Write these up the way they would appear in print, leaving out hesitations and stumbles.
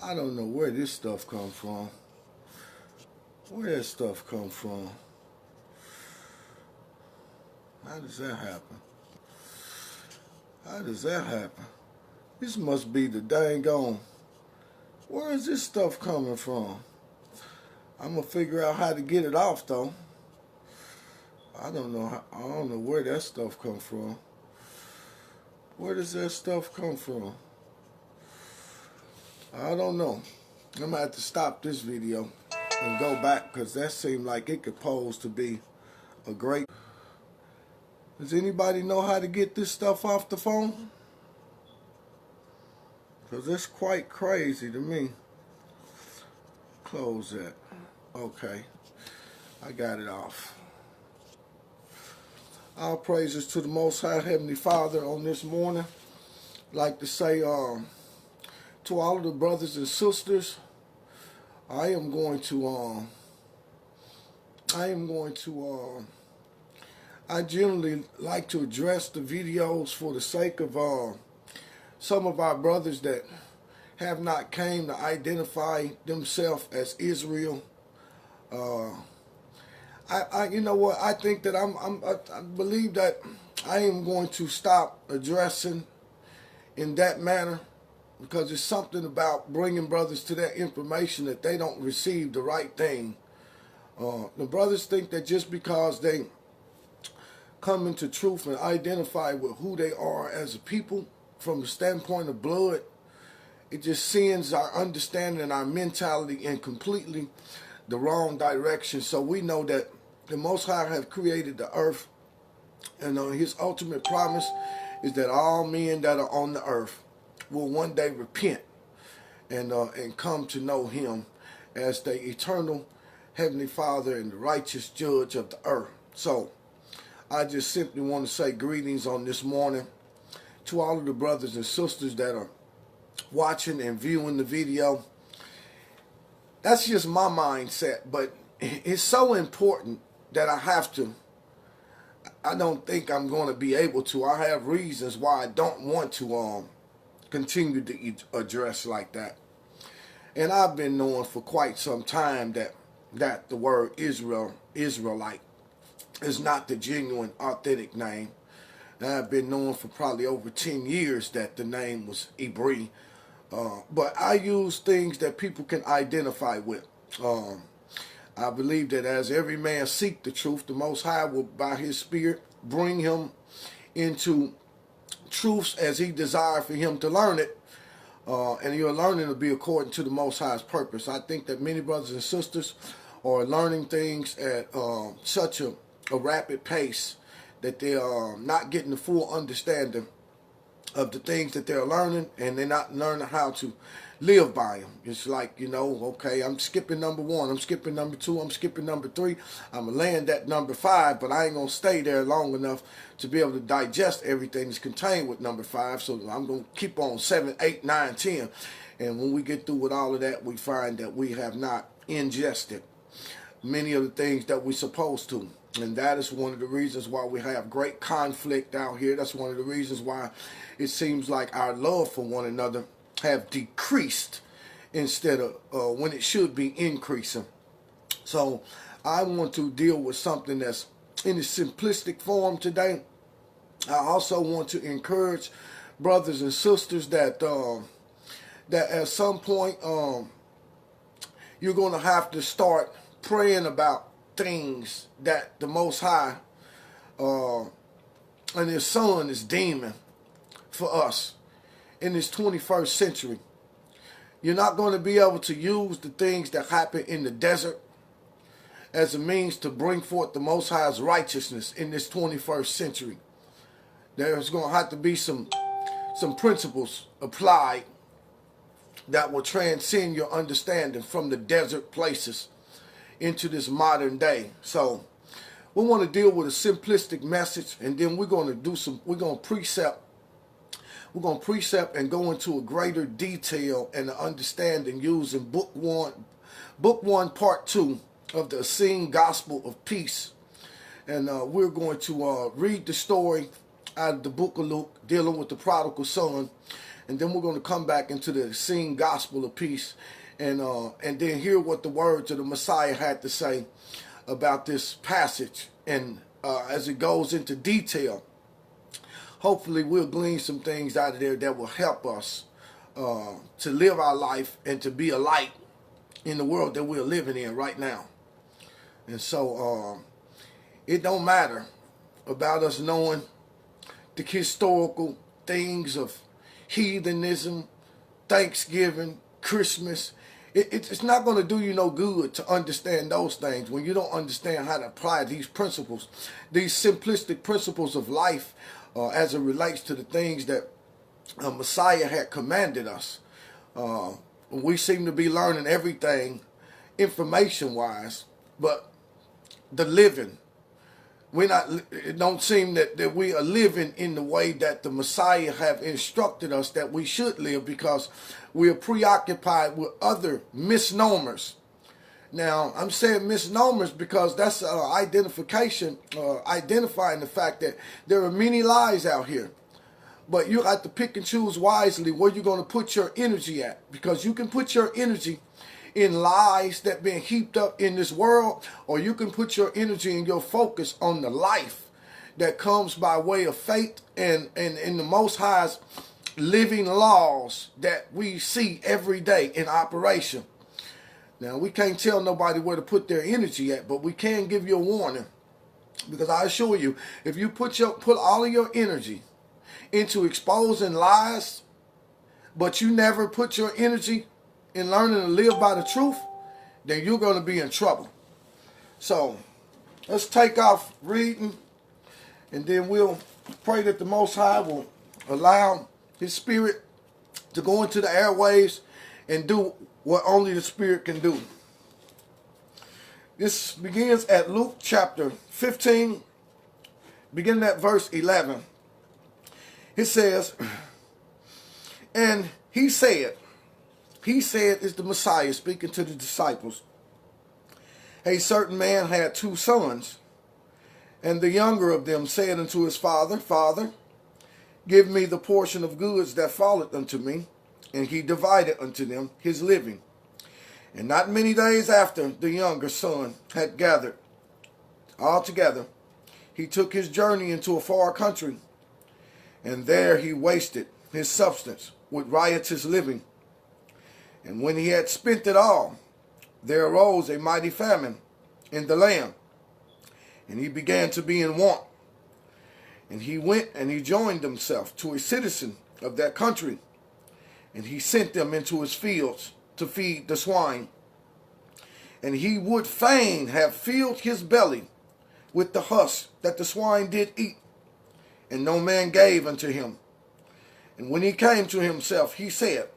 I don't know where this stuff come from. Where does stuff come from? How does that happen? How does that happen? This must be the dang on. Where is this stuff coming from? I'm gonna figure out how to get it off though. I don't know. I don't know where that stuff come from. Where does that stuff come from? I don't know. I'm gonna have to stop this video and go back because that seemed like it could pose to be a great. Does anybody know how to get this stuff off the phone? Because it's quite crazy to me. Close that. Okay. I got it off. All praises to the Most High Heavenly Father on this morning. I'd like to say to all of the brothers and sisters, I generally like to address the videos for the sake of some of our brothers that have not came to identify themselves as Israel. You know what? I think that I believe that I am going to stop addressing in that manner because it's something about bringing brothers to that information that they don't receive the right thing. The brothers think that just because they come into truth and identify with who they are as a people from the standpoint of blood, it just sends our understanding and our mentality in completely the wrong direction. So we know that the Most High have created the earth, and his ultimate promise is that all men that are on the earth will one day repent and come to know him as the eternal Heavenly Father and the righteous judge of the earth. So I just simply want to say greetings on this morning to all of the brothers and sisters that are watching and viewing the video. That's just my mindset, but it's so important that I don't think I'm going to be able to. I have reasons why I don't want to continue to address like that. And I've been knowing for quite some time that the word Israelite, is not the genuine, authentic name. And I've been knowing for probably over 10 years that the name was Hebrew. But I use things that people can identify with. I believe that as every man seek the truth, the Most High will, by his Spirit, bring him into truths as he desires for him to learn it. And your learning will be according to the Most High's purpose. I think that many brothers and sisters are learning things at such a rapid pace that they are not getting the full understanding of the things that they're learning, and they're not learning how to live by them. It's like, okay, I'm skipping number 1, I'm skipping number 2, I'm skipping number 3, I'm going to land at number 5, but I ain't going to stay there long enough to be able to digest everything that's contained with number 5, so I'm going to keep on 7, 8, 9, 10, and when we get through with all of that, we find that we have not ingested many of the things that we're supposed to. And that is one of the reasons why we have great conflict out here. That's one of the reasons why it seems like our love for one another have decreased instead of when it should be increasing. So I want to deal with something that's in a simplistic form today. I also want to encourage brothers and sisters that that at some point you're going to have to start praying about things that the Most High and his Son is deeming for us in this 21st century. You're not going to be able to use the things that happen in the desert as a means to bring forth the Most High's righteousness in this 21st century. There's going to have to be some principles applied that will transcend your understanding from the desert places into this modern day. So we want to deal with a simplistic message, and then we're going to precept and go into a greater detail and understanding using book one, part 2 of the Essene Gospel of Peace. And we're going to read the story out of the book of Luke dealing with the prodigal son. and then we're going to come back into the sing gospel of peace, and then hear what the words of the Messiah had to say about this passage. And as it goes into detail, hopefully we'll glean some things out of there that will help us to live our life and to be a light in the world that we're living in right now. And so it don't matter about us knowing the historical things of heathenism, Thanksgiving, Christmas. It's not going to do you no good to understand those things when you don't understand how to apply these principles, these simplistic principles of life as it relates to the things that Messiah had commanded us. We seem to be learning everything information-wise, but the living, it don't seem that we are living in the way that the Messiah have instructed us that we should live, because we are preoccupied with other misnomers. Now, I'm saying misnomers because that's identifying the fact that there are many lies out here. But you have to pick and choose wisely where you're going to put your energy at, because you can put your energy in lies that being heaped up in this world, or you can put your energy and your focus on the life that comes by way of faith and in the Most High's living laws that we see every day in operation. Now, we can't tell nobody where to put their energy at, but we can give you a warning, because I assure you, if you put all of your energy into exposing lies, but you never put your energy in learning to live by the truth, then you're going to be in trouble. So let's take off reading, and then we'll pray that the Most High will allow His Spirit to go into the airwaves and do what only the Spirit can do. This begins at Luke chapter 15, beginning at verse 11. It says, and he said is the Messiah speaking to the disciples, a certain man had 2 sons, and the younger of them said unto his father, Father, give me the portion of goods that falleth unto me. And he divided unto them his living. And not many days after the younger son had gathered all together, he took his journey into a far country, and there he wasted his substance with riotous living. And when he had spent it all, there arose a mighty famine in the land, and he began to be in want. And he went and he joined himself to a citizen of that country, and he sent them into his fields to feed the swine. And he would fain have filled his belly with the husk that the swine did eat, and no man gave unto him. And when he came to himself, he said,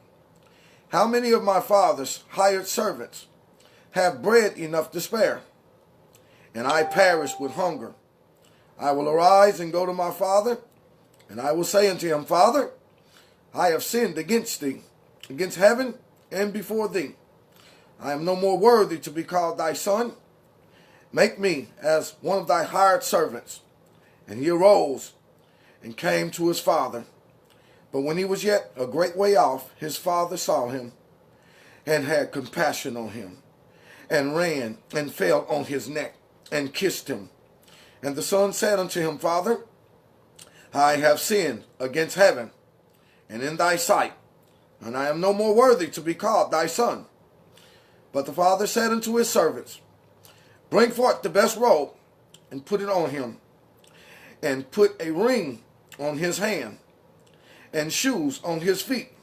how many of my father's hired servants have bread enough to spare, and I perish with hunger? I will arise and go to my father, and I will say unto him, Father, I have sinned against thee, against heaven and before thee. I am no more worthy to be called thy son. Make me as one of thy hired servants. And he arose and came to his father. But when he was yet a great way off, his father saw him and had compassion on him, and ran and fell on his neck and kissed him. And the son said unto him, Father, I have sinned against heaven and in thy sight, and I am no more worthy to be called thy son. But the father said unto his servants, bring forth the best robe, and put it on him, and put a ring on his hand, and shoes on his feet.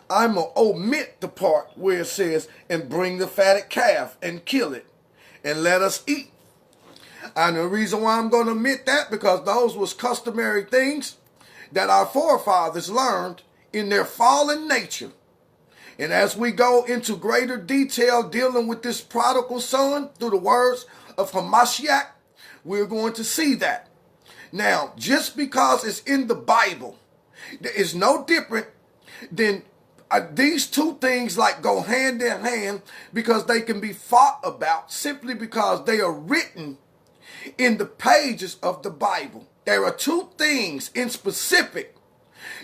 I'm going to omit the part where it says, and bring the fatted calf and kill it, and let us eat. And the reason why I'm going to omit that, because those was customary things that our forefathers learned in their fallen nature. And as we go into greater detail dealing with this prodigal son through the words of Hamashiach, we're going to see that. Now, just because it's in the Bible, there is no different than these two things like go hand in hand, because they can be fought about simply because they are written in the pages of the Bible. There are two things in specific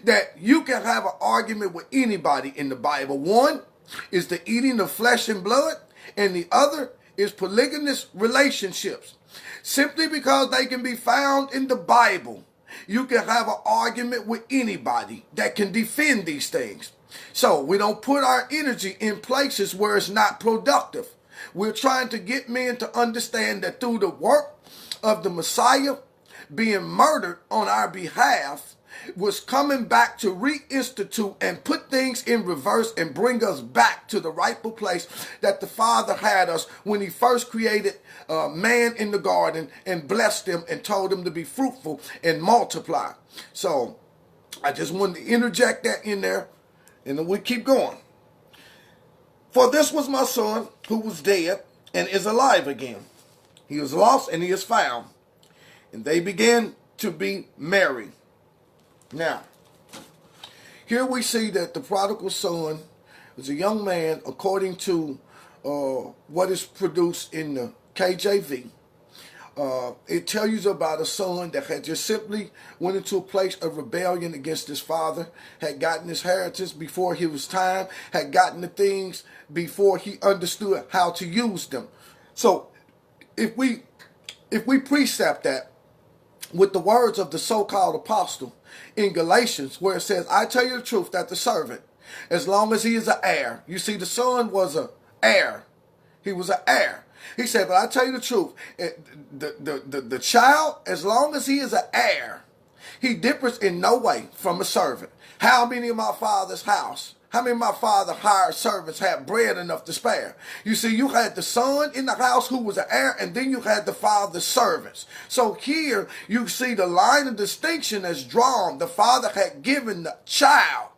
that you can have an argument with anybody in the Bible. One is the eating of flesh and blood, and the other is polygamous relationships. Simply because they can be found in the Bible, you can have an argument with anybody that can defend these things. So we don't put our energy in places where it's not productive. We're trying to get men to understand that through the work of the Messiah being murdered on our behalf, was coming back to reinstitute and put things in reverse and bring us back to the rightful place that the Father had us when he first created man in the garden and blessed them and told them to be fruitful and multiply. So I just wanted to interject that in there, and then we keep going. For this was my son who was dead and is alive again. He was lost and he is found. And they began to be merry. Now, here we see that the prodigal son was a young man, according to what is produced in the KJV. It tells you about a son that had just simply went into a place of rebellion against his father, had gotten his inheritance before he was time, had gotten the things before he understood how to use them. So if we precept that with the words of the so-called apostle in Galatians, where it says, I tell you the truth, that the servant, as long as he is an heir, you see, the son was an heir. He was an heir. He said, but I tell you the truth, the child, as long as he is an heir, he differs in no way from a servant. How many of my father's house, how many of my father's hired servants had bread enough to spare? You see, you had the son in the house who was an heir, and then you had the father's servants. So here you see the line of distinction that's drawn. The father had given the child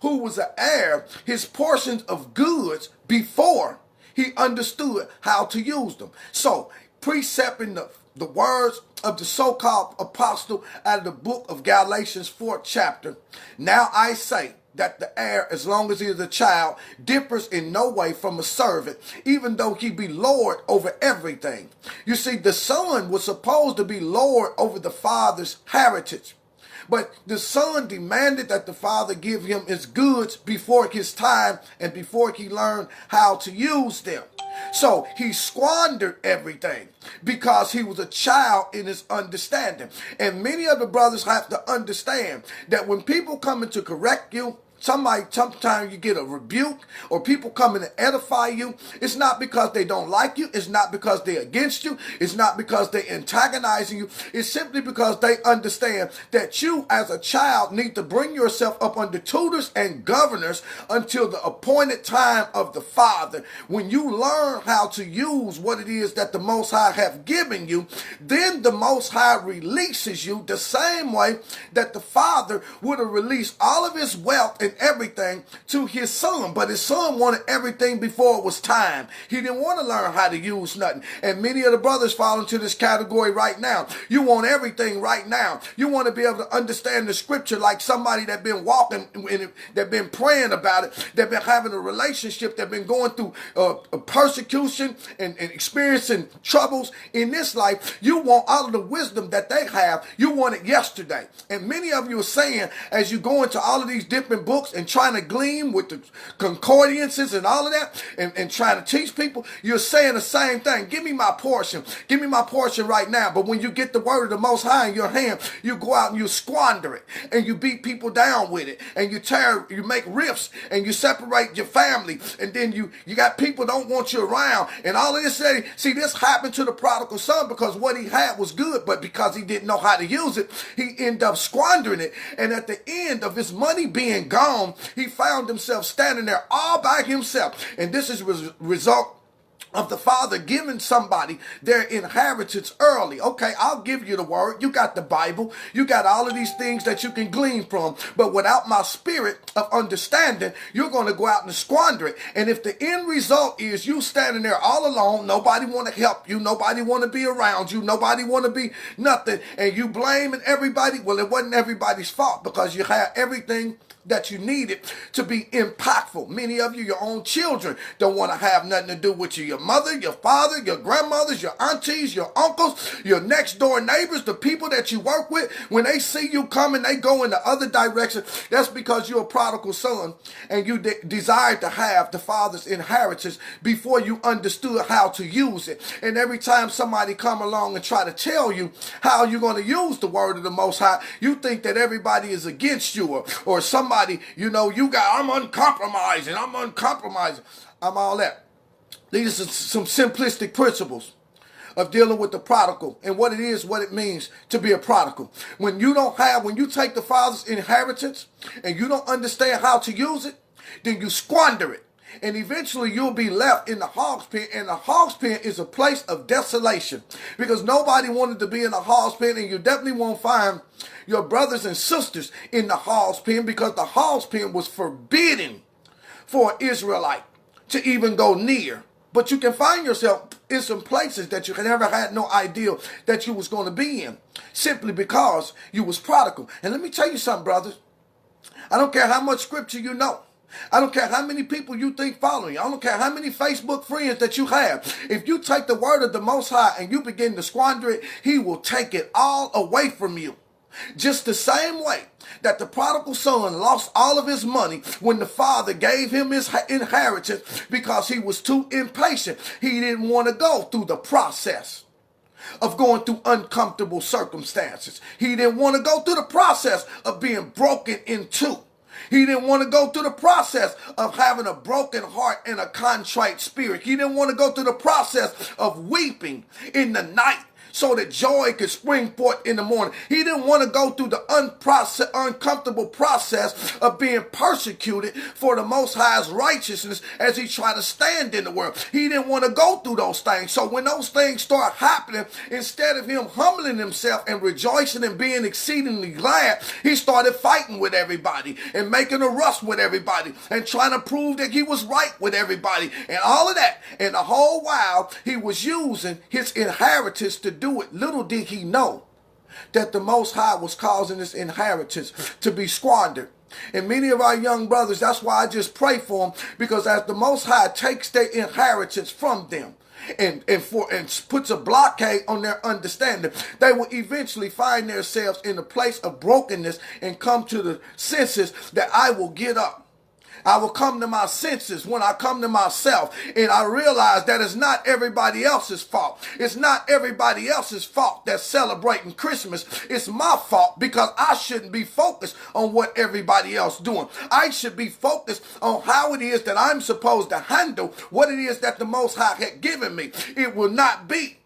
who was an heir his portions of goods before he understood how to use them. So precepting the words of the so-called apostle out of the book of Galatians 4th chapter. Now I say that the heir, as long as he is a child, differs in no way from a servant, even though he be Lord over everything. You see, the son was supposed to be Lord over the father's heritage. But the son demanded that the father give him his goods before his time and before he learned how to use them. So he squandered everything because he was a child in his understanding. And many of the brothers have to understand that when people come in to correct you, sometimes you get a rebuke or people come in to edify you. It's not because they don't like you. It's not because they're against you. It's not because they're antagonizing you. It's simply because they understand that you as a child need to bring yourself up under tutors and governors until the appointed time of the Father. When you learn how to use what it is that the Most High have given you, then the Most High releases you the same way that the Father would have released all of his wealth and everything to his son. But his son wanted everything before it was time. He didn't want to learn how to use nothing. And many of the brothers fall into this category right now. You want everything right now. You want to be able to understand the scripture like somebody that been walking in it, that been praying about it, that been having a relationship, that been going through persecution and experiencing troubles in this life. You want all of the wisdom that they have. You want it yesterday. And many of you are saying, as you go into all of these different books and trying to glean with the concordances and all of that and trying to teach people, you're saying the same thing. Give me my portion. Give me my portion right now. But when you get the word of the Most High in your hand, you go out and you squander it and you beat people down with it and you make rifts and you separate your family and then you got people don't want you around and all of this. See, this happened to the prodigal son because what he had was good, but because he didn't know how to use it, he ended up squandering it. And at the end of his money being gone, he found himself standing there all by himself. And this is a result of the father giving somebody their inheritance early. Okay, I'll give you the word. You got the Bible. You got all of these things that you can glean from. But without my spirit of understanding, you're going to go out and squander it. And if the end result is you standing there all alone, nobody want to help you, nobody want to be around you, nobody want to be nothing, and you blaming everybody, well, it wasn't everybody's fault because you had everything that you needed to be impactful. Many of you, your own children, don't want to have nothing to do with you. Your mother, your father, your grandmothers, your aunties, your uncles, your next door neighbors, the people that you work with, when they see you coming, they go in the other direction. That's because you're a prodigal son and you desired to have the father's inheritance before you understood how to use it. And every time somebody come along and try to tell you how you're going to use the word of the Most High, you think that everybody is against you, or somebody, I'm uncompromising, I'm all that. These are some simplistic principles of dealing with the prodigal and what it is, what it means to be a prodigal. When you take the father's inheritance and you don't understand how to use it, then you squander it. And eventually you'll be left in the hog's pen, and the hog's pen is a place of desolation because nobody wanted to be in the hog's pen, and you definitely won't find your brothers and sisters in the hog's pen because the hog's pen was forbidden for an Israelite to even go near. But you can find yourself in some places that you never had no idea that you was going to be in simply because you was prodigal. And let me tell you something, brothers. I don't care how much scripture you know. I don't care how many people you think follow you. I don't care how many Facebook friends that you have. If you take the word of the Most High and you begin to squander it, he will take it all away from you. Just the same way that the prodigal son lost all of his money when the father gave him his inheritance because he was too impatient. He didn't want to go through the process of going through uncomfortable circumstances. He didn't want to go through the process of being broken in two. He didn't want to go through the process of having a broken heart and a contrite spirit. He didn't want to go through the process of weeping in the night so that joy could spring forth in the morning. He didn't want to go through the uncomfortable process of being persecuted for the Most High's righteousness as he tried to stand in the world. He didn't want to go through those things. So when those things start happening, instead of him humbling himself and rejoicing and being exceedingly glad, he started fighting with everybody and making a rush with everybody and trying to prove that he was right with everybody and all of that. And the whole while he was using his inheritance to do it. Little did he know that the Most High was causing this inheritance to be squandered. And many of our young brothers, that's why I just pray for them, because as the Most High takes their inheritance from them and puts a blockade on their understanding, they will eventually find themselves in a place of brokenness and come to the senses that I will get up. I will come to my senses when I come to myself, and I realize that it's not everybody else's fault. It's not everybody else's fault that's celebrating Christmas. It's my fault because I shouldn't be focused on what everybody else doing. I should be focused on how it is that I'm supposed to handle what it is that the Most High had given me. It will not be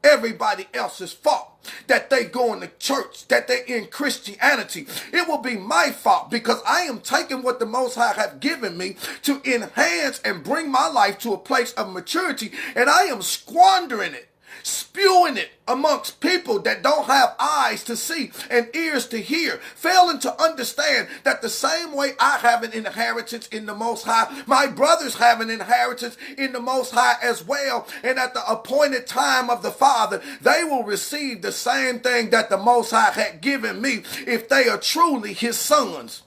everybody else's fault that they going to church, that they in Christianity. It will be my fault because I am taking what the Most High have given me to enhance and bring my life to a place of maturity, and I am squandering it, spewing it amongst people that don't have eyes to see and ears to hear, failing to understand that the same way I have an inheritance in the Most High, my brothers have an inheritance in the Most High as well, and at the appointed time of the Father, they will receive the same thing that the Most High had given me if they are truly his sons.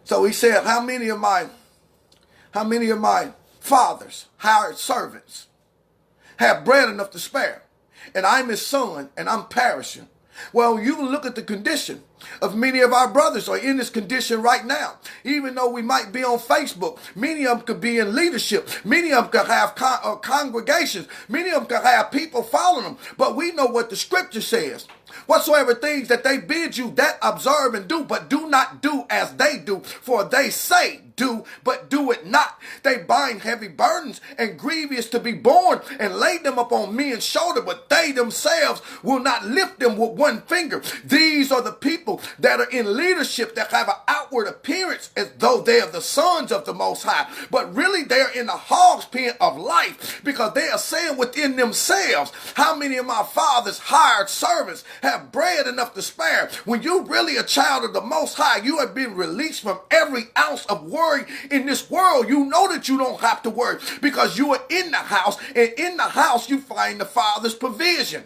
So he said, how many of my fathers, hired servants, have bread enough to spare, and I'm his son, and I'm perishing? Well, you look at the condition of many of our brothers are in this condition right now. Even though we might be on Facebook, many of them could be in leadership. Many of them could have congregations. Many of them could have people following them. But we know what the scripture says. Whatsoever things that they bid you, that observe and do, but do not do as they do. For they say, do, but do it not. They bind heavy burdens and grievous to be borne and lay them upon men's shoulder, but they themselves will not lift them with one finger. These are the people that are in leadership that have an outward appearance as though they are the sons of the Most High, but really they're in the hog's pen of life because they are saying within themselves, how many of my father's hired servants have bread enough to spare? When you're really a child of the Most High, you have been released from every ounce of worry in this world. You know that you don't have to worry because you are in the house, and in the house you find the Father's provision.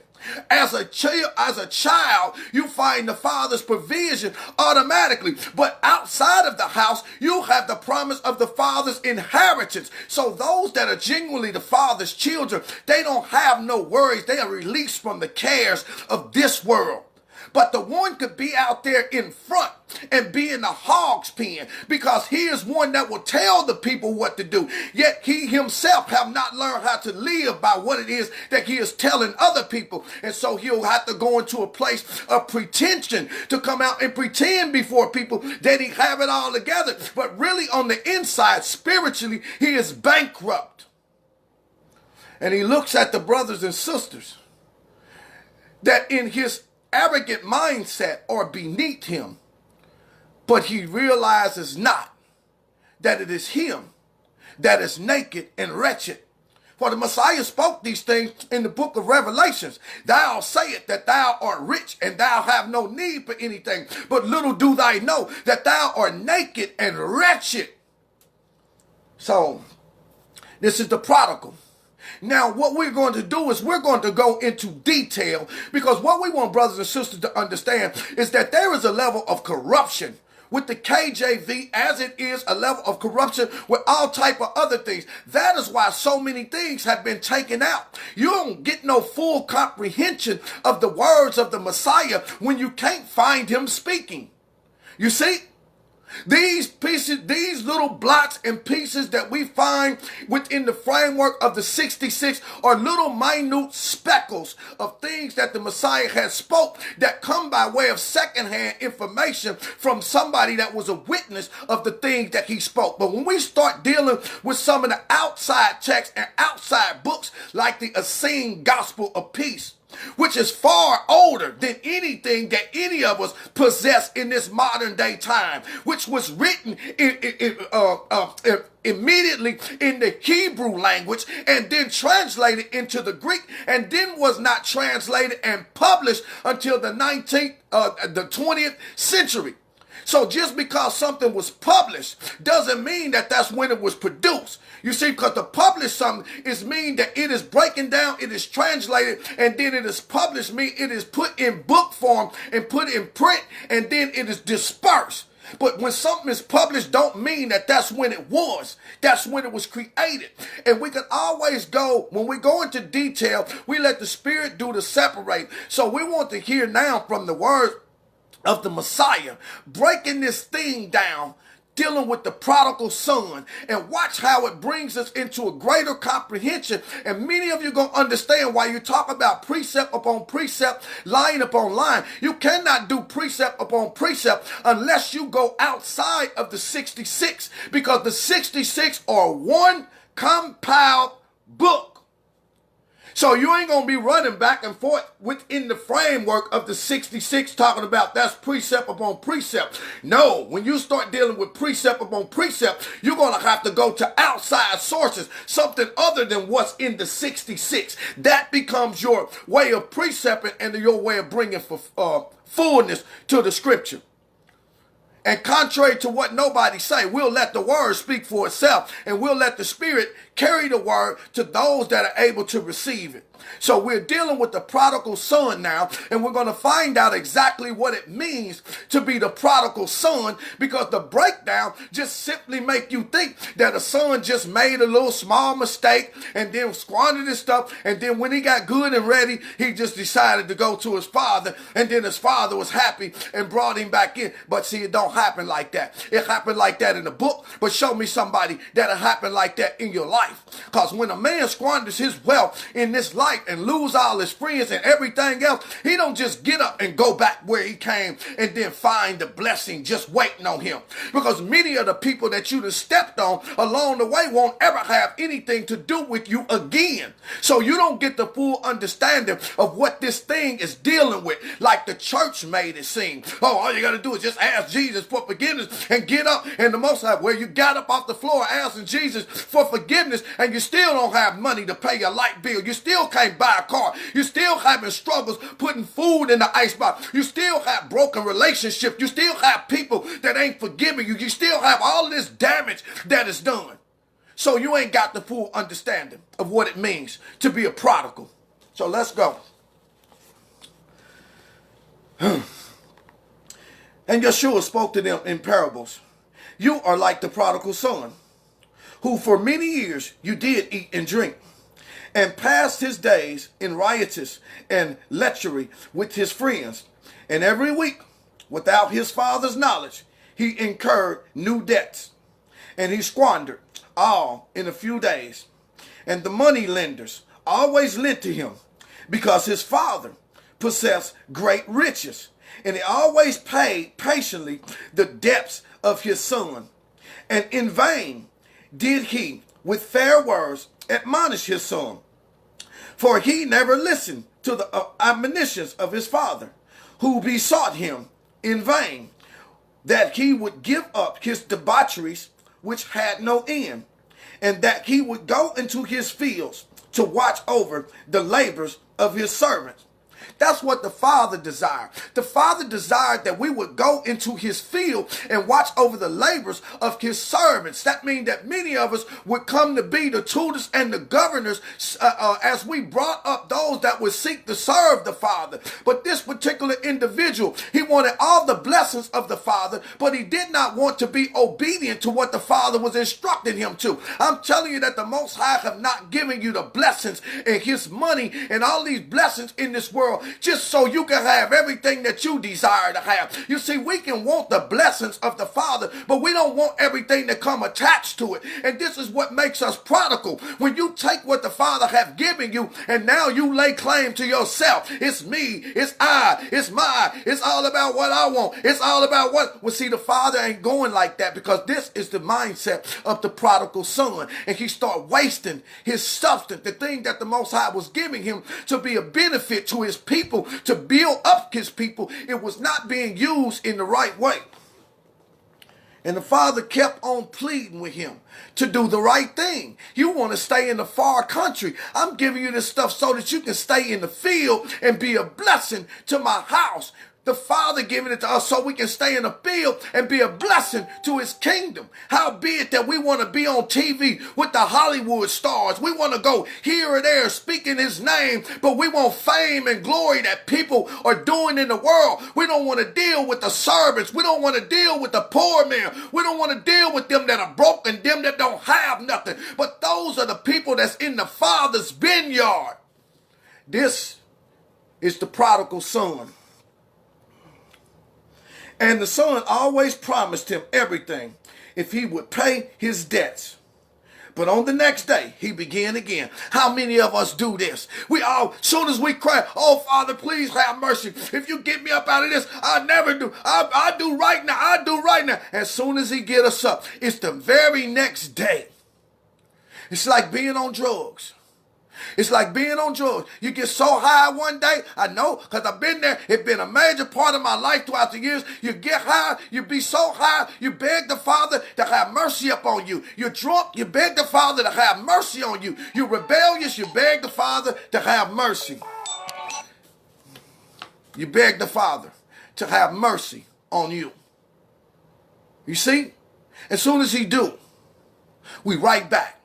As a child, you find the father's provision automatically. But outside of the house, you have the promise of the father's inheritance. So those that are genuinely the father's children, they don't have no worries. They are released from the cares of this world. But the one could be out there in front and be in the hog's pen, because he is one that will tell the people what to do. Yet he himself have not learned how to live by what it is that he is telling other people. And so he'll have to go into a place of pretension to come out and pretend before people that he have it all together. But really on the inside, spiritually, he is bankrupt. And he looks at the brothers and sisters that in his arrogant mindset are beneath him, but he realizes not that it is him that is naked and wretched. For the Messiah spoke these things in the book of Revelations. Thou sayest that thou art rich and thou have no need for anything, but little do thou know that thou art naked and wretched. So this is the prodigal. Now, what we're going to do is we're going to go into detail, because what we want brothers and sisters to understand is that there is a level of corruption with the KJV, as it is a level of corruption with all type of other things. That is why so many things have been taken out. You don't get no full comprehension of the words of the Messiah when you can't find him speaking. You see? These pieces, these little blocks and pieces that we find within the framework of the 66 are little minute speckles of things that the Messiah has spoke that come by way of secondhand information from somebody that was a witness of the things that he spoke. But when we start dealing with some of the outside texts and outside books like the Essene Gospel of Peace, which is far older than anything that any of us possess in this modern day time, which was written immediately in the Hebrew language and then translated into the Greek, and then was not translated and published until the 20th century. So just because something was published doesn't mean that that's when it was produced. You see, because to publish something is mean that it is breaking down, it is translated, and then it is published, mean it is put in book form and put in print, and then it is dispersed. But when something is published don't mean that that's when it was. That's when it was created. And we can always go, when we go into detail, we let the Spirit do the separate. So we want to hear now from the word of the Messiah, breaking this thing down, dealing with the prodigal son, and watch how it brings us into a greater comprehension. And many of you going to understand why you talk about precept upon precept, line upon line. You cannot do precept upon precept unless you go outside of the 66, because the 66 are one compiled book. So you ain't going to be running back and forth within the framework of the 66 talking about that's precept upon precept. No, when you start dealing with precept upon precept, you're going to have to go to outside sources, something other than what's in the 66. That becomes your way of precepting and your way of bringing fullness to the scripture. And contrary to what nobody say, we'll let the word speak for itself, and we'll let the Spirit carry the word to those that are able to receive it. So we're dealing with the prodigal son now, and we're going to find out exactly what it means to be the prodigal son, because the breakdown just simply make you think that a son just made a little small mistake and then squandered his stuff, and then when he got good and ready, he just decided to go to his father, and then his father was happy and brought him back in. But see, it don't happen like that. It happened like that in the book, but show me somebody that'll happen like that in your life. Because when a man squanders his wealth in this life and lose all his friends and everything else, he don't just get up and go back where he came and then find the blessing just waiting on him. Because many of the people that you done stepped on along the way won't ever have anything to do with you again. So you don't get the full understanding of what this thing is dealing with, like the church made it seem. Oh, all you got to do is just ask Jesus for forgiveness and get up. And the Most High, where you got up off the floor asking Jesus for forgiveness, and you still don't have money to pay your light bill. You still can't buy a car. You still having struggles putting food in the icebox. You still have broken relationships. You still have people that ain't forgiving you. You still have all of this damage that is done. So you ain't got the full understanding of what it means to be a prodigal. So let's go. And Yeshua spoke to them in parables. You are like the prodigal son, who for many years you did eat and drink, and passed his days in riotous and lechery with his friends. And every week, without his father's knowledge, he incurred new debts, and he squandered all in a few days. And the money lenders always lent to him, because his father possessed great riches, and he always paid patiently the debts of his son. And in vain did he with fair words admonish his son, for he never listened to the admonitions of his father, who besought him in vain that he would give up his debaucheries, which had no end, and that he would go into his fields to watch over the labors of his servants. That's what the Father desired. The Father desired that we would go into his field and watch over the labors of his servants. That means that many of us would come to be the tutors and the governors as we brought up those that would seek to serve the Father. But this particular individual, he wanted all the blessings of the Father, but he did not want to be obedient to what the Father was instructing him to. I'm telling you that the Most High have not given you the blessings and his money and all these blessings in this world just so you can have everything that you desire to have. You see, we can want the blessings of the Father, but we don't want everything that come attached to it. And this is what makes us prodigal. When you take what the Father have given you and now you lay claim to yourself. It's me, it's I, it's mine, it's all about what I want, it's all about what. Well, see, the Father ain't going like that, because this is the mindset of the prodigal son. And he start wasting his substance, the thing that the Most High was giving him to be a benefit to his people, to build up his people. It was not being used in the right way. And the Father kept on pleading with him to do the right thing. You want to stay in the far country. I'm giving you this stuff so that you can stay in the field and be a blessing to my house. The Father giving it to us so we can stay in the field and be a blessing to his kingdom. Howbeit that we want to be on TV with the Hollywood stars. We want to go here or there speaking his name, but we want fame and glory that people are doing in the world. We don't want to deal with the servants. We don't want to deal with the poor man. We don't want to deal with them that are broken, them that don't have nothing. But those are the people that's in the Father's vineyard. This is the prodigal son. And the son always promised him everything if he would pay his debts. But on the next day, he began again. How many of us do this? We all, soon as we cry, oh, Father, please have mercy. If you get me up out of this, I never do. I do right now. I do right now. As soon as he get us up, it's the very next day. It's like being on drugs. It's like being on drugs. You get so high one day, I know, because I've been there. It's been a major part of my life throughout the years. You get high, you be so high, you beg the Father to have mercy upon you. You're drunk, you beg the Father to have mercy on you. You're rebellious, you beg the Father to have mercy. You beg the Father to have mercy on you. You see? As soon as he do, we right back.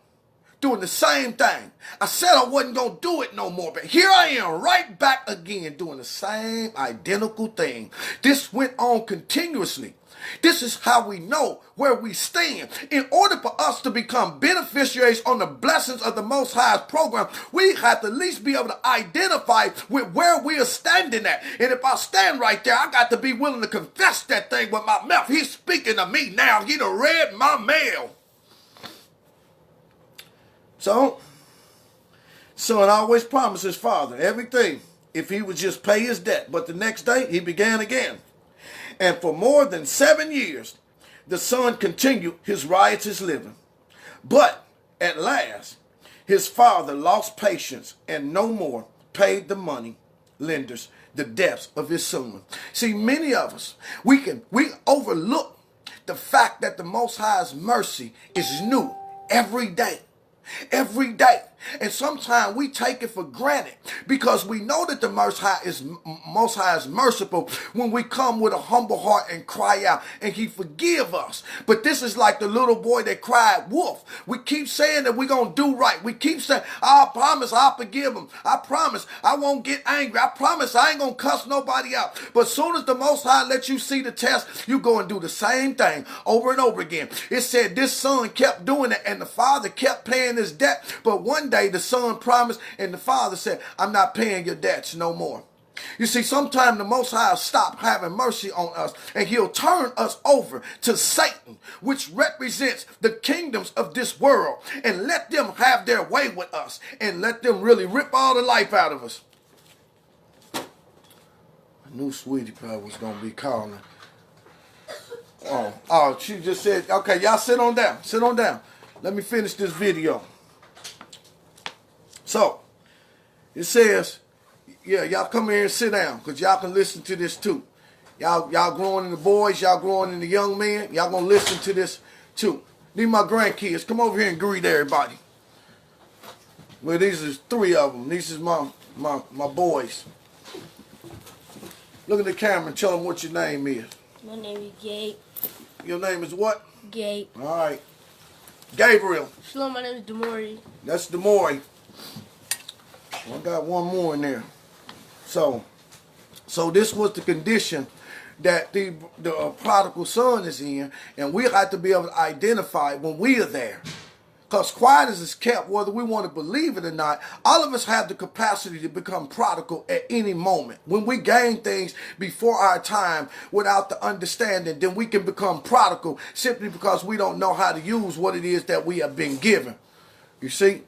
Doing the same thing. I said I wasn't going to do it no more, but here I am right back again doing the same identical thing. This went on continuously. This is how we know where we stand. In order for us to become beneficiaries on the blessings of the Most High's program, we have to at least be able to identify with where we are standing at. And if I stand right there, I got to be willing to confess that thing with my mouth. He's speaking to me now. He done read my mail. So, son always promised his father everything if he would just pay his debt. But the next day, he began again. And for more than 7 years, the son continued his riotous living. But at last, his father lost patience and no more paid the money lenders the debts of his son. See, many of us, we overlook the fact that the Most High's mercy is new every day. Every day. And sometimes we take it for granted because we know that the Most High is merciful when we come with a humble heart and cry out and he forgive us. But this is like the little boy that cried wolf. We keep saying that we're going to do right. We keep saying, I promise I'll forgive him. I promise I won't get angry. I promise I ain't going to cuss nobody out. But as soon as the Most High lets you see the test, you go and do the same thing over and over again. It said this son kept doing it and the father kept paying his debt. But one day the son promised and the father said, I'm not paying your debts no more. You see, sometimes the Most High will stop having mercy on us and he'll turn us over to Satan, which represents the kingdoms of this world, and let them have their way with us and let them really rip all the life out of us. I knew Sweetie Pie was going to be calling. Oh, she just said, okay, y'all sit on down. Sit on down. Let me finish this video. So, it says, yeah, y'all come here and sit down because y'all can listen to this too. Y'all growing in the boys, y'all growing in the young men, y'all going to listen to this too. These my grandkids. Come over here and greet everybody. Well, these is 3 of them. These is my boys. Look at the camera and tell them what your name is. My name is Gabe. Your name is what? Gabe. All right. Gabriel. Shalom, my name is Demori. That's Demori. I got one more in there. So this was the condition that the prodigal son is in, and we have to be able to identify when we are there. Because quiet is kept, whether we want to believe it or not, all of us have the capacity to become prodigal at any moment. When we gain things before our time without the understanding, then we can become prodigal simply because we don't know how to use what it is that we have been given. You see?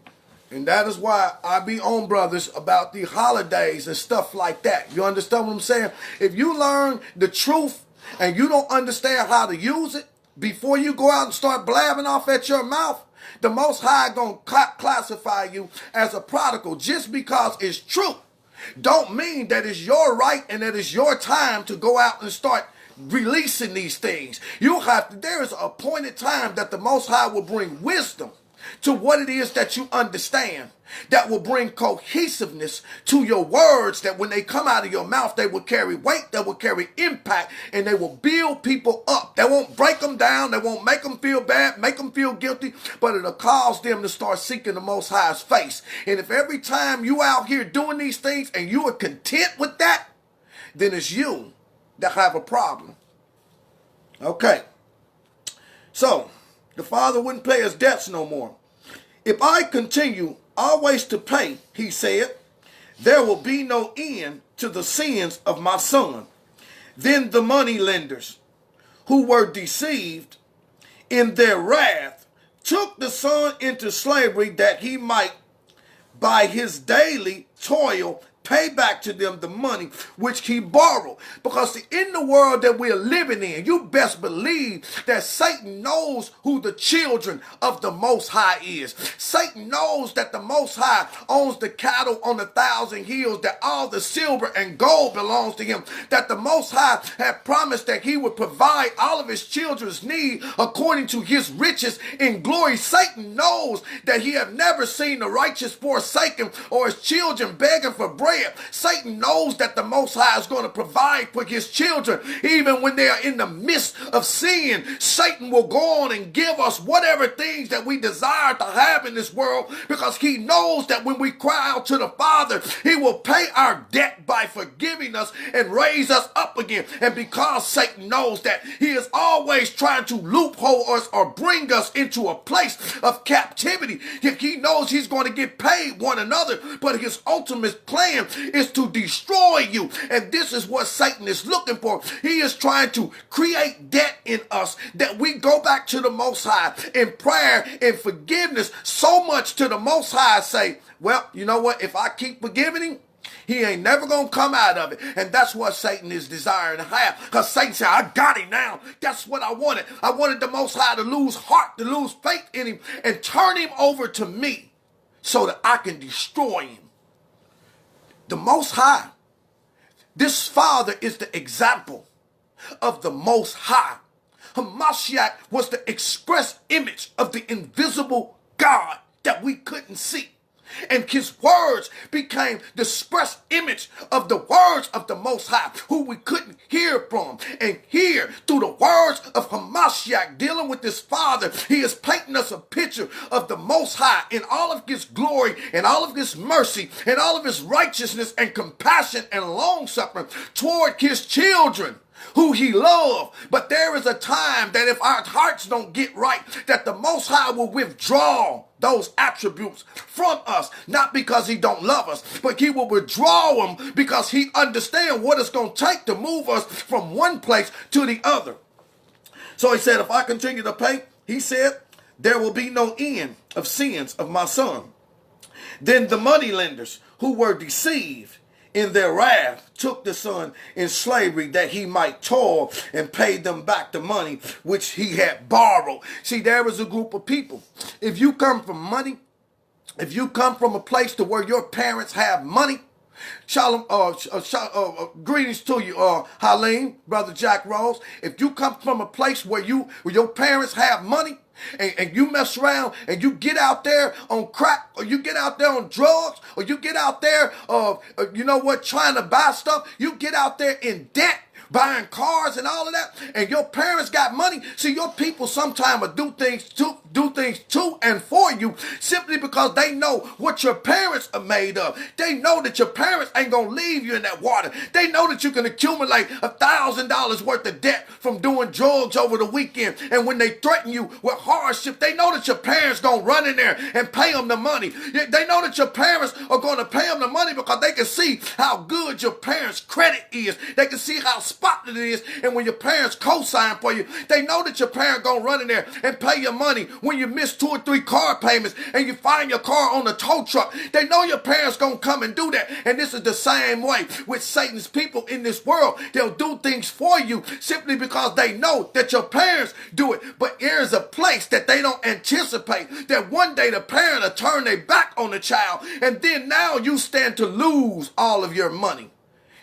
And that is why I be on, brothers, about the holidays and stuff like that. You understand what I'm saying? If you learn the truth and you don't understand how to use it, before you go out and start blabbing off at your mouth, the Most High going to classify you as a prodigal just because it's true. Don't mean that it's your right and that it's your time to go out and start releasing these things. There is an appointed time that the Most High will bring wisdom to what it is that you understand, that will bring cohesiveness to your words, that when they come out of your mouth, they will carry weight, they will carry impact, and they will build people up. They won't break them down, they won't make them feel bad, make them feel guilty, but it'll cause them to start seeking the Most High's face. And if every time you out here doing these things and you are content with that, then it's you that have a problem. Okay. So, the father wouldn't pay his debts no more. If I continue always to pay, he said, there will be no end to the sins of my son. Then the money lenders, who were deceived in their wrath, took the son into slavery that he might, by his daily toil, pay back to them the money which he borrowed. Because in the world that we're living in, you best believe that Satan knows who the children of the Most High is. Satan knows that the Most High owns the cattle on 1,000 hills, that all the silver and gold belongs to him, that the Most High had promised that he would provide all of his children's need according to his riches in glory. Satan knows that he have never seen the righteous forsaken or his children begging for bread. Satan knows that the Most High is going to provide for his children. Even when they are in the midst of sin, Satan will go on and give us whatever things that we desire to have in this world, because he knows that when we cry out to the Father, he will pay our debt by forgiving us and raise us up again. And because Satan knows that he is always trying to loophole us or bring us into a place of captivity, he knows he's going to get paid one another, but his ultimate plan is to destroy you. And this is what Satan is looking for. He is trying to create debt in us, that we go back to the Most High in prayer and forgiveness, so much to the Most High say, well, you know what? If I keep forgiving him, he ain't never going to come out of it. And that's what Satan is desiring to have. Because Satan said, I got him now. That's what I wanted. I wanted the Most High to lose heart, to lose faith in him, and turn him over to me so that I can destroy him. The Most High, this father is the example of the Most High. Hamashiach was the express image of the invisible God that we couldn't see. And his words became the express image of the words of the Most High, who we couldn't hear from. And here, through the words of Hamashiach, dealing with his Father, he is painting us a picture of the Most High in all of his glory and all of his mercy and all of his righteousness and compassion and long-suffering toward his children, who he loved. But there is a time that if our hearts don't get right, that the Most High will withdraw those attributes from us, not because he don't love us, but he will withdraw them because he understands what it's going to take to move us from one place to the other. So he said, if I continue to pay, he said, there will be no end of sins of my son. Then the moneylenders who were deceived in their wrath took the son in slavery that he might toil and pay them back the money which he had borrowed. See, there was a group of people. If you come from money, if you come from a place to where your parents have money, shalom, greetings to you, Halim, Brother Jack Rose. If you come from a place where your parents have money, and you mess around and you get out there on crack, or you get out there on drugs, or you get out there, trying to buy stuff, you get out there in debt, buying cars and all of that, and your parents got money. See, your people sometimes will do things to and for you simply because they know what your parents are made of. They know that your parents ain't gonna leave you in that water. They know that you can accumulate $1,000 worth of debt from doing drugs over the weekend, and when they threaten you with hardship, they know that your parents gonna run in there and pay them the money. They know that your parents are gonna pay them the money because they can see how good your parents' credit is. They can see how spot it is, and when your parents co-sign for you, they know that your parent gonna run in there and pay your money when you miss 2 or 3 car payments and you find your car on the tow truck. They know your parents gonna come and do that. And this is the same way with Satan's people in this world. They'll do things for you simply because they know that your parents do it. But there's a place that they don't anticipate, that one day the parent will turn their back on the child, and then now you stand to lose all of your money.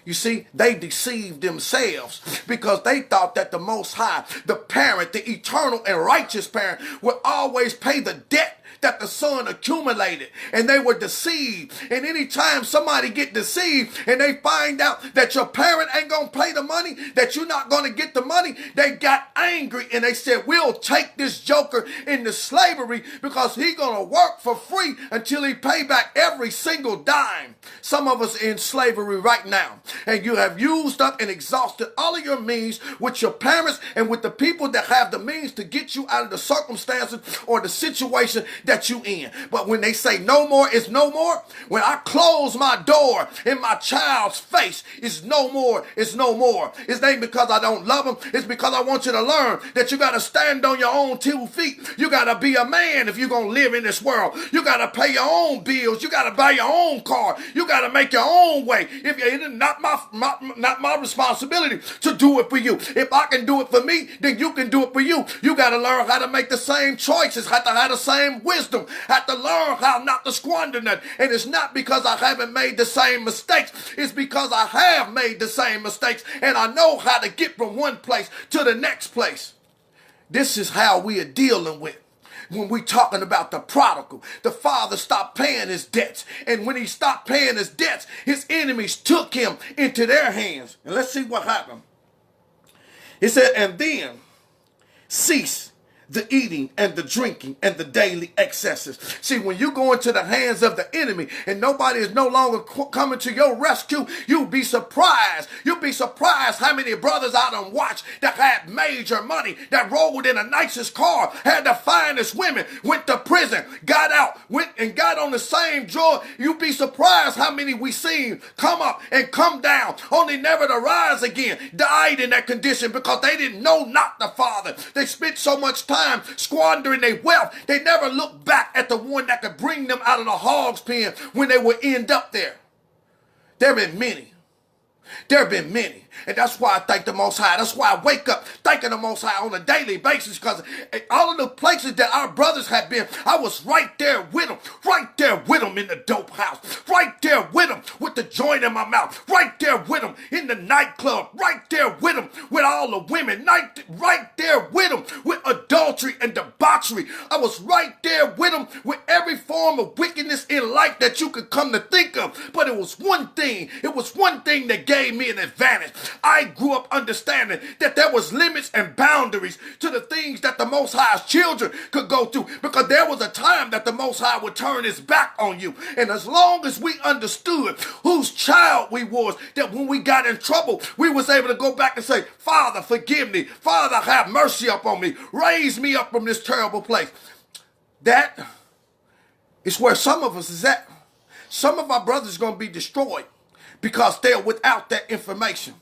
You see, they deceived themselves because they thought that the Most High, the parent, the eternal and righteous parent, would always pay the debt that the son accumulated, and they were deceived. And anytime somebody get deceived and they find out that your parent ain't gonna pay the money, that you're not gonna get the money, they got angry and they said, we'll take this joker into slavery because he gonna work for free until he pay back every single dime. Some of us are in slavery right now, and you have used up and exhausted all of your means with your parents and with the people that have the means to get you out of the circumstances or the situation that you in. But when they say no more is no more, when I close my door in my child's face, it's no more, it's no more. It ain't because I don't love them. It's because I want you to learn that you got to stand on your own 2 feet. You got to be a man if you're going to live in this world. You got to pay your own bills. You got to buy your own car. You got to make your own way. If it's not my responsibility to do it for you. If I can do it for me, then you can do it for you. You got to learn how to make the same choices, have to have the same wisdom, have to learn how not to squander that. And it's not because I haven't made the same mistakes. It's because I have made the same mistakes, and I know how to get from one place to the next place. This is how we are dealing with. When we talking about the prodigal, the father stopped paying his debts. And when he stopped paying his debts, his enemies took him into their hands. And let's see what happened. It said, and then cease the eating and the drinking and the daily excesses. See, when you go into the hands of the enemy and nobody is no longer coming to your rescue, you'll be surprised. You'll be surprised how many brothers out on watch that had major money, that rode in the nicest car, had the finest women, went to prison, got out, went and got on the same drug. You'll be surprised how many we seen come up and come down, only never to rise again, died in that condition because they didn't know not the Father. They spent so much time squandering their wealth, they never looked back at the one that could bring them out of the hog's pen when they would end up there. There have been many. There have been many. And that's why I thank the Most High. That's why I wake up thanking the Most High on a daily basis, because all of the places that our brothers have been, I was right there with them. Right there with them in the dope house. Right there with them with the joint in my mouth. Right there with them in the nightclub. Right there with them with all the women. Right there with them with adultery and debauchery. I was right there with them with every form of wickedness in life that you could come to think of. But it was one thing that gave me an advantage. I grew up understanding that there was limits and boundaries to the things that the Most High's children could go through, because there was a time that the Most High would turn his back on you. And as long as we understood whose child we was, that when we got in trouble, we was able to go back and say, Father, forgive me. Father, have mercy upon me. Raise me up from this terrible place. That is where some of us is at. Some of our brothers are going to be destroyed because they're without that information.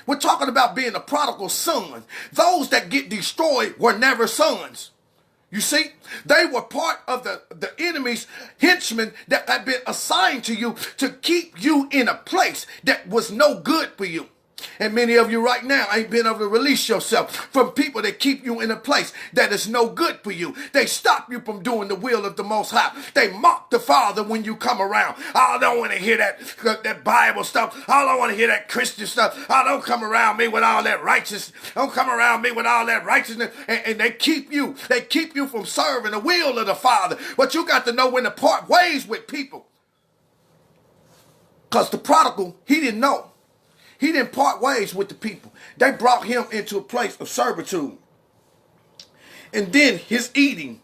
We're talking about being a prodigal son. Those that get destroyed were never sons. You see, they were part of the enemy's henchmen that had been assigned to you to keep you in a place that was no good for you. And many of you right now ain't been able to release yourself from people that keep you in a place that is no good for you. They stop you from doing the will of the Most High. They mock the Father when you come around. I don't want to hear that Bible stuff. I don't want to hear that Christian stuff. I don't come around me with all that righteousness. Don't come around me with all that righteousness. And they keep you from serving the will of the Father. But you got to know when to part ways with people. Because the prodigal, he didn't know. He didn't part ways with the people. They brought him into a place of servitude. And then his eating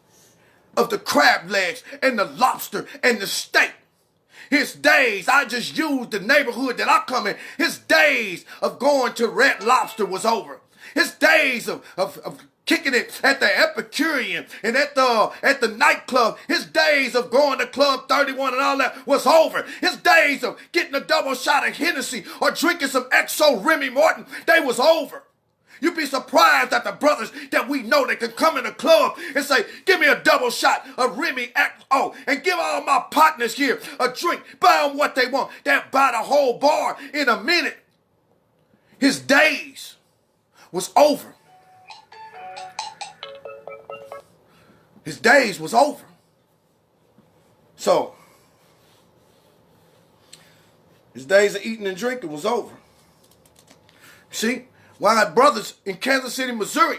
of the crab legs and the lobster and the steak. His days, I just used the neighborhood that I come in. His days of going to Red Lobster was over. His days of kicking it at the Epicurean and at the nightclub. His days of going to Club 31 and all that was over. His days of getting a double shot of Hennessy or drinking some XO Remy Martin, they was over. You'd be surprised at the brothers that we know that can come in the club and say, give me a double shot of Remy XO and give all my partners here a drink. Buy them what they want. They'll buy the whole bar in a minute. His days was over. His days was over. So, his days of eating and drinking was over. See, why I had brothers in Kansas City, Missouri,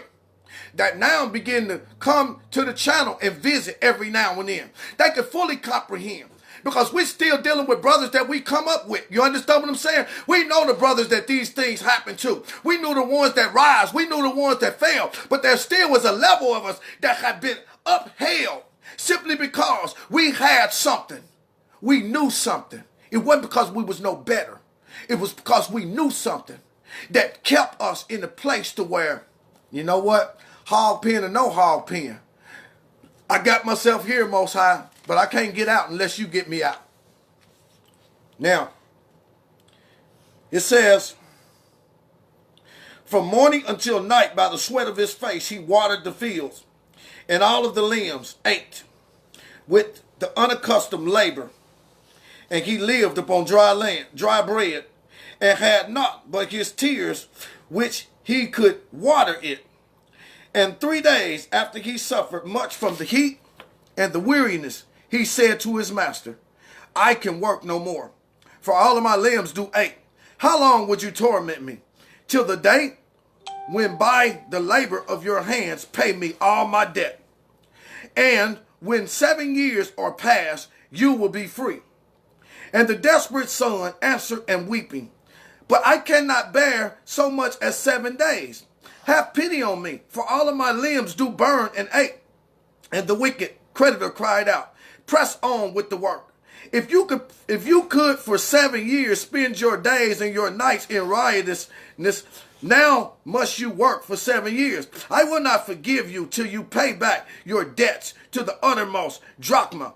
that now begin to come to the channel and visit every now and then. They can fully comprehend. Because we're still dealing with brothers that we come up with. You understand what I'm saying? We know the brothers that these things happen to. We knew the ones that rise. We knew the ones that fail. But there still was a level of us that had been upheld simply because we had something. We knew something. It wasn't because we was no better. It was because we knew something that kept us in a place to where, you know what? Hog pen or no hog pen. I got myself here, Most High, but I can't get out unless you get me out. Now, it says, from morning until night by the sweat of his face he watered the fields, and all of the limbs ate with the unaccustomed labor. And he lived upon dry land, dry bread, and had not but his tears, which he could water it. And 3 days after he suffered much from the heat and the weariness, he said to his master, I can work no more, for all of my limbs do ache. How long would you torment me? Till the day when by the labor of your hands pay me all my debt. And when 7 years are past, you will be free. And the desperate son answered and weeping, but I cannot bear so much as 7 days. Have pity on me, for all of my limbs do burn and ache. And the wicked creditor cried out, press on with the work. If you could for 7 years spend your days and your nights in riotousness, now must you work for 7 years. I will not forgive you till you pay back your debts to the uttermost drachma.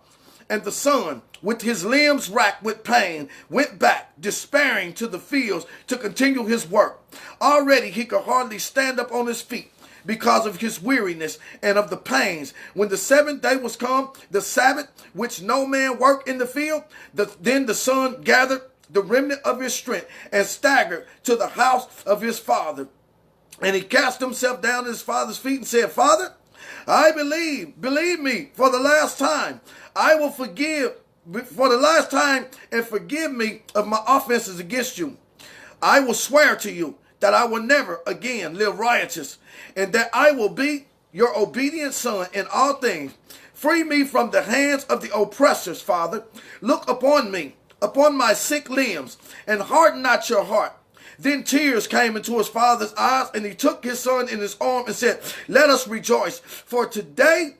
And the son, with his limbs racked with pain, went back, despairing, to the fields to continue his work. Already he could hardly stand up on his feet because of his weariness and of the pains. When the 7th day was come, the Sabbath, which no man worked in the field, then the son gathered the remnant of his strength and staggered to the house of his father. And he cast himself down at his father's feet and said, Father, I believe me for the last time. I will forgive for the last time and forgive me of my offenses against you. I will swear to you that I will never again live riotous, and that I will be your obedient son in all things. Free me from the hands of the oppressors, Father. Look upon me, upon my sick limbs, and harden not your heart. Then tears came into his father's eyes, and he took his son in his arm and said, let us rejoice, for today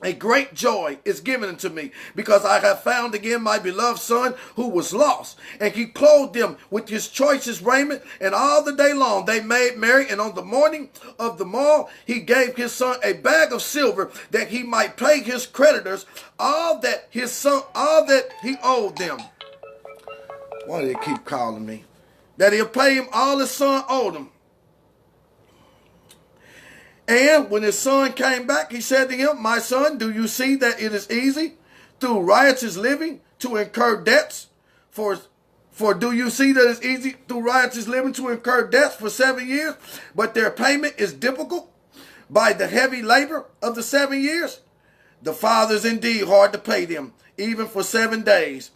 a great joy is given unto me, because I have found again my beloved son who was lost. And he clothed them with his choicest raiment, and all the day long they made merry. And on the morning of the morrow he gave his son a bag of silver, that he might pay his creditors all that he owed them. Why do they keep calling me? That he'll pay him all his son owed him. And when his son came back, he said to him, my son, do you see that it is easy through riotous living to incur debts? For do you see that it's easy through riotous living to incur debts for 7 years, but their payment is difficult by the heavy labor of the 7 years? The father is indeed hard to pay them, even for 7 days.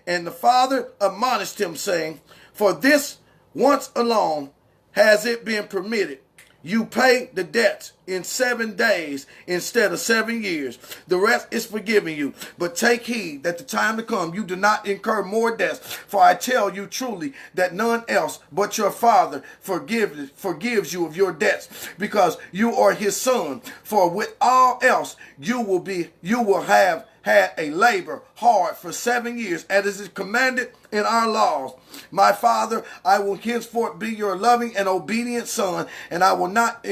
And the father admonished him, saying, for this once alone has it been permitted. You pay the debts in 7 days instead of 7 years. The rest is forgiven you. But take heed that the time to come you do not incur more debts. For I tell you truly that none else but your Father forgives you of your debts, because you are his son. For with all else you will have had a labor hard for 7 years, as is commanded in our laws. My Father, I will henceforth be your loving and obedient son, and I will not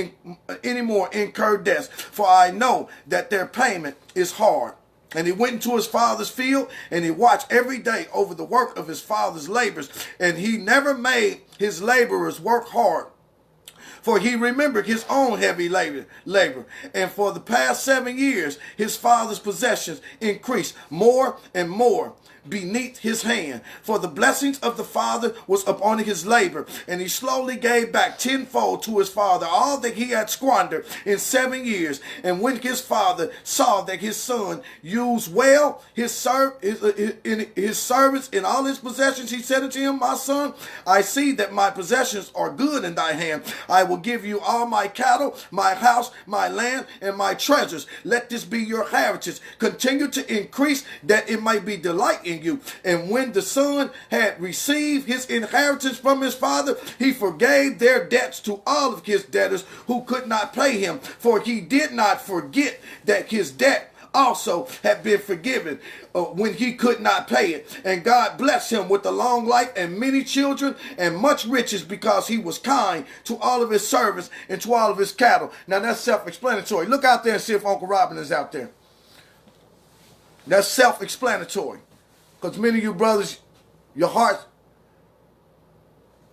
anymore incur debts, for I know that their payment is hard. And he went into his father's field, and he watched every day over the work of his father's labors, and he never made his laborers work hard. For he remembered his own heavy labor. And for the past 7 years, his father's possessions increased more and more beneath his hand. For the blessings of the father was upon his labor, and he slowly gave back tenfold to his father all that he had squandered in 7 years. And when his father saw that his son used well his servants in all his possessions, he said unto him, my son, I see that my possessions are good in thy hand. I will give you all my cattle, my house, my land, and my treasures. Let this be your heritage. Continue to increase, that it might be delight in you. And when the son had received his inheritance from his father, he forgave their debts to all of his debtors who could not pay him. For he did not forget that his debt also had been forgiven when he could not pay it. And God blessed him with a long life and many children and much riches, because he was kind to all of his servants and to all of his cattle. Now that's self-explanatory. Look out there and see if Uncle Robin is out there. That's self-explanatory. Because many of you brothers, your hearts,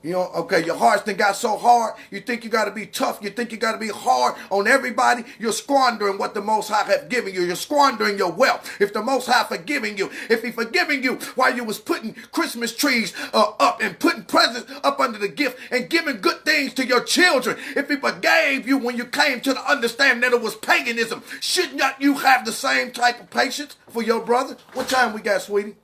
your hearts done got so hard, you think you got to be tough, you think you got to be hard on everybody. You're squandering what the Most High have given you. You're squandering your wealth. If the Most High forgiving you, if he forgiving you while you was putting Christmas trees up and putting presents up under the gift and giving good things to your children, if he forgave you when you came to the understanding that it was paganism, should not you have the same type of patience for your brother? What time we got, sweetie?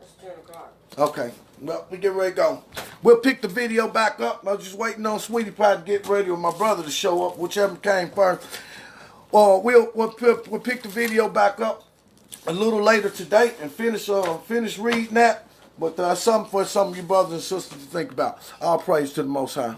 It's 10 o'clock. Okay. Well, we get ready to go. We'll pick the video back up. I was just waiting on Sweetie Pie to get ready or my brother to show up, whichever came first. Or we'll pick the video back up a little later today and finish reading that. But something for some of you brothers and sisters to think about. All praise to the Most High.